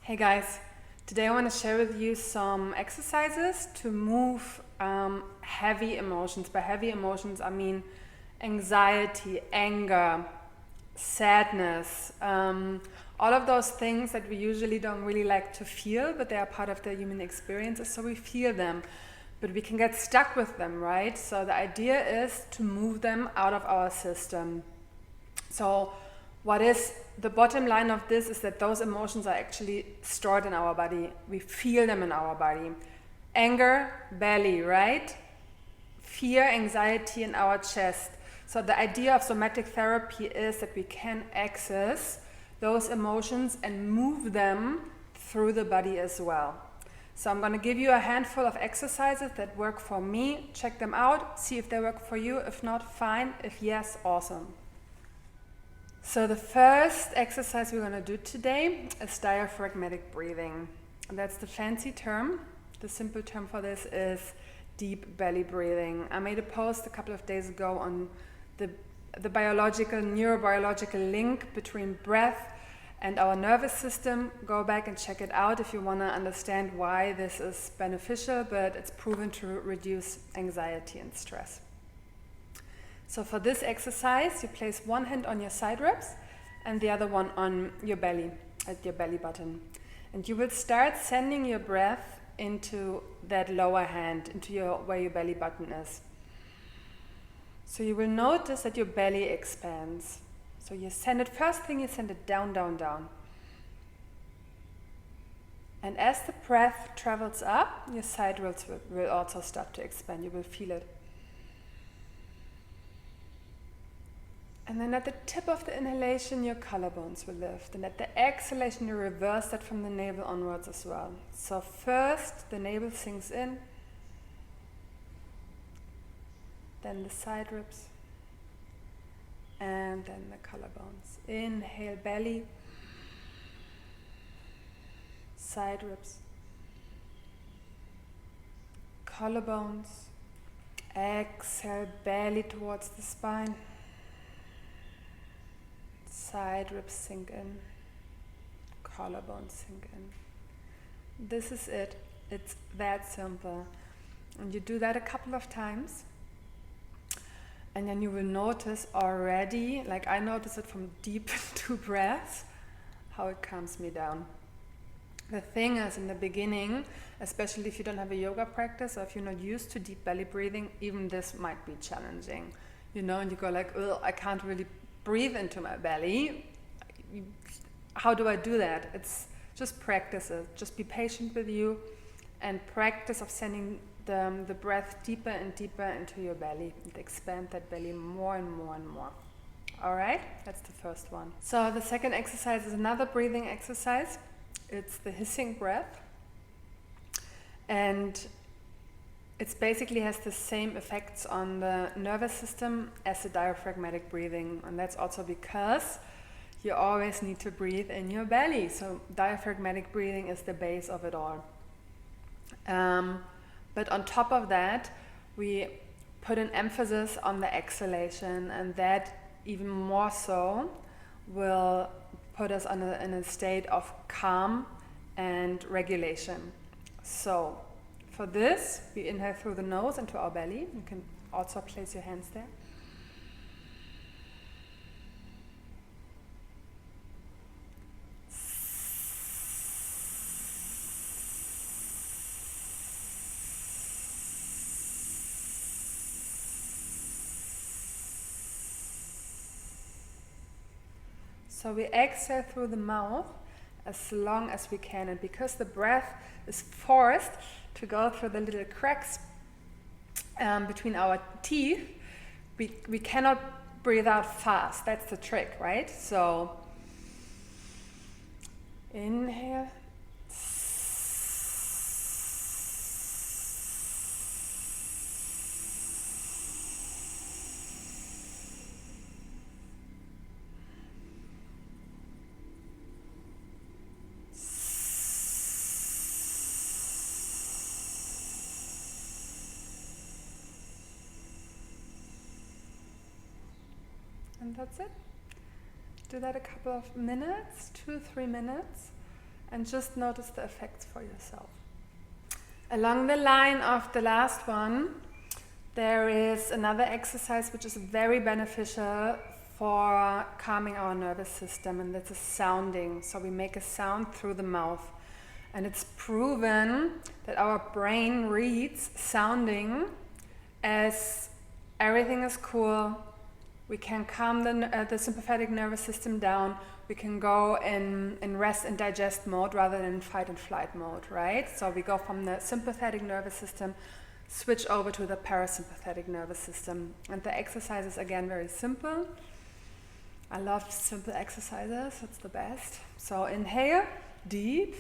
Hey guys, today I want to share with you some exercises to move heavy emotions. By heavy emotions, I mean anxiety, anger, sadness, all of those things that we usually don't really like to feel, but they are part of the human experience, so we feel them. But we can get stuck with them, right? So the idea is to move them out of our system. So what is the bottom line of this is that those emotions are actually stored in our body. We feel them in our body. Anger, belly, right? Fear, anxiety in our chest. So the idea of somatic therapy is that we can access those emotions and move them through the body as well. So I'm going to give you a handful of exercises that work for me. Check them out, see if they work for you. If not, fine. If yes, awesome. So the first exercise we're going to do today is diaphragmatic breathing. And that's the fancy term. The simple term for this is deep belly breathing. I made a post a couple of days ago on the biological, neurobiological link between breath and our nervous system. Go back and check it out if you want to understand why this is beneficial, but it's proven to reduce anxiety and stress. So for this exercise, you place one hand on your side ribs and the other one on your belly, at your belly button. And you will start sending your breath into that lower hand, into where your belly button is. So you will notice that your belly expands. So you send it, first thing you send it down, down, down. And as the breath travels up, your side ribs will also start to expand. You will feel it. And then at the tip of the inhalation, your collarbones will lift. And at the exhalation, you reverse that from the navel onwards as well. So first, the navel sinks in. Then the side ribs. And then the collarbones. Inhale, belly. Side ribs. Collarbones. Exhale, belly towards the spine. Side ribs sink in, collarbones sink in. This is it. It's that simple. And you do that a couple of times. And then you will notice already, like I notice it from deep 2 breaths, how it calms me down. The thing is, in the beginning, especially if you don't have a yoga practice or if you're not used to deep belly breathing, even this might be challenging. You know, and you go like, oh, I can't really breathe into my belly. How do I do that? It's just practice it. Just be patient with you and practice of sending the breath deeper and deeper into your belly and expand that belly more and more and more. All right, that's the first one. So the second exercise is another breathing exercise. It's the hissing breath. And it basically has the same effects on the nervous system as the diaphragmatic breathing. And that's also because you always need to breathe in your belly. So diaphragmatic breathing is the base of it all. But on top of that, we put an emphasis on the exhalation, and that even more so will put us in a state of calm and regulation. So for this, we inhale through the nose into our belly. You can also place your hands there. So we exhale through the mouth as long as we can. And because the breath is forced to go through the little cracks between our teeth, we cannot breathe out fast. That's the trick, right? So inhale. And that's it. Do that a couple of minutes, 2-3 minutes. and just notice the effects for yourself. Along the line of the last one, there is another exercise which is very beneficial for calming our nervous system, and that's a sounding. So we make a sound through the mouth. And it's proven that our brain reads sounding as everything is cool, we can calm the sympathetic nervous system down, we can go in rest and digest mode rather than fight and flight mode, right? So we go from the sympathetic nervous system, switch over to the parasympathetic nervous system. And the exercise is again very simple. I love simple exercises, it's the best. So inhale, deep.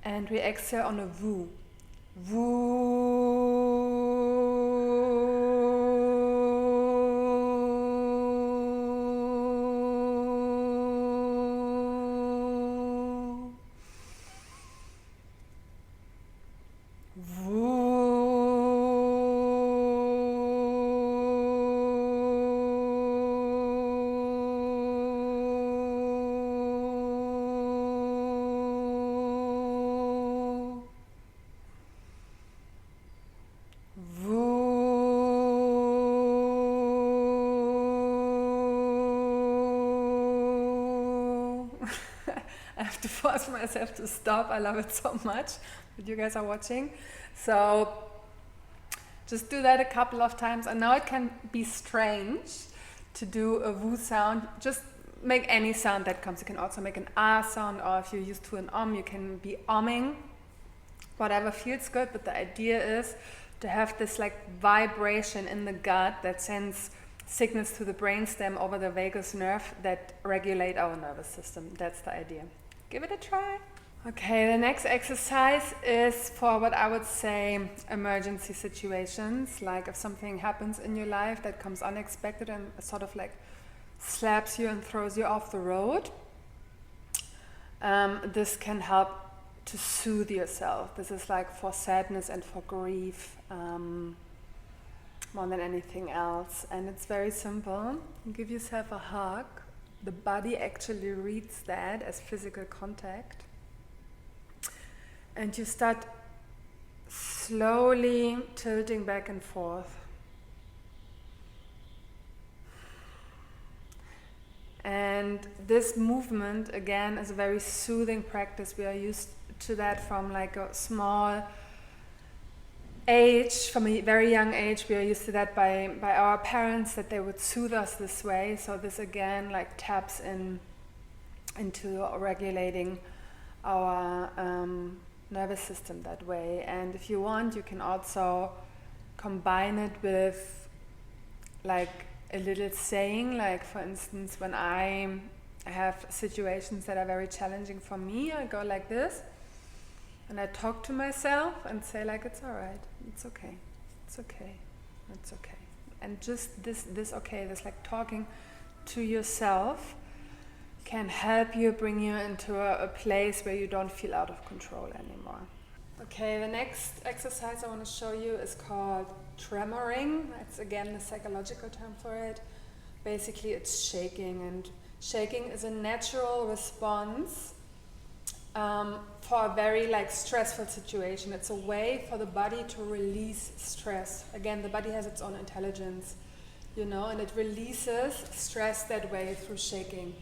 And we exhale on a woo. I have to force myself to stop. I love it so much that you guys are watching. So just do that a couple of times. I know it can be strange to do a woo sound. Just make any sound that comes. You can also make an ah sound, or if you're used to an you can be umming. Whatever feels good, but the idea is to have this like vibration in the gut that sends signals to the brainstem over the vagus nerve that regulate our nervous system. That's the idea. Give it a try. Okay, the next exercise is for what I would say emergency situations, like if something happens in your life that comes unexpected and sort of like slaps you and throws you off the road. This can help to soothe yourself. This is like for sadness and for grief, more than anything else. And it's very simple. You give yourself a hug. The body actually reads that as physical contact. And you start slowly tilting back and forth. And this movement, again, is a very soothing practice. We are used to that from like a small age, from a very young age. We are used to that by our parents, that they would soothe us this way. So this again like taps into regulating our nervous system that way. And if you want, you can also combine it with like a little saying, like for instance, when I have situations that are very challenging for me, I go like this. And I talk to myself and say like, it's all right, it's okay, it's okay, it's okay. And just this okay, this like talking to yourself can help you, bring you into a place where you don't feel out of control anymore. Okay, the next exercise I want to show you is called tremoring. It's again the psychological term for it. Basically it's shaking, and shaking is a natural response for a very like stressful situation. It's a way for the body to release stress. Again, the body has its own intelligence, you know, and it releases stress that way through shaking.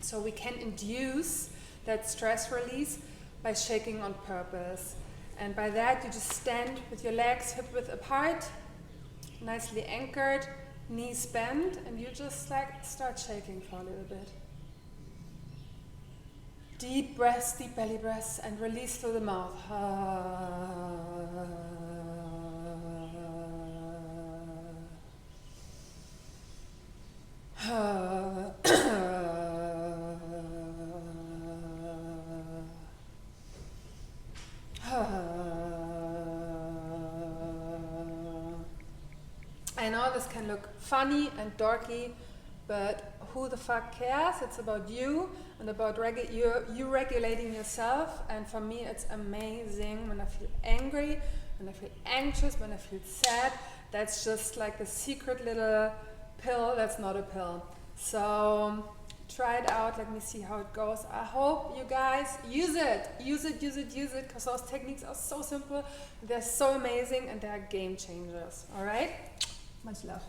So we can induce that stress release by shaking on purpose. And by that, you just stand with your legs hip width apart, nicely anchored, knees bent, and you just like start shaking for a little bit. Deep breaths, deep belly breaths, and release through the mouth. I know this can look funny and dorky, but who the fuck cares? It's about you and about you regulating yourself. And for me, it's amazing when I feel angry, when I feel anxious, when I feel sad. That's just like the secret little pill that's not a pill. So try it out. Let me see how it goes. I hope you guys use it, because those techniques are so simple, they're so amazing, and they're game changers. All right? Much love.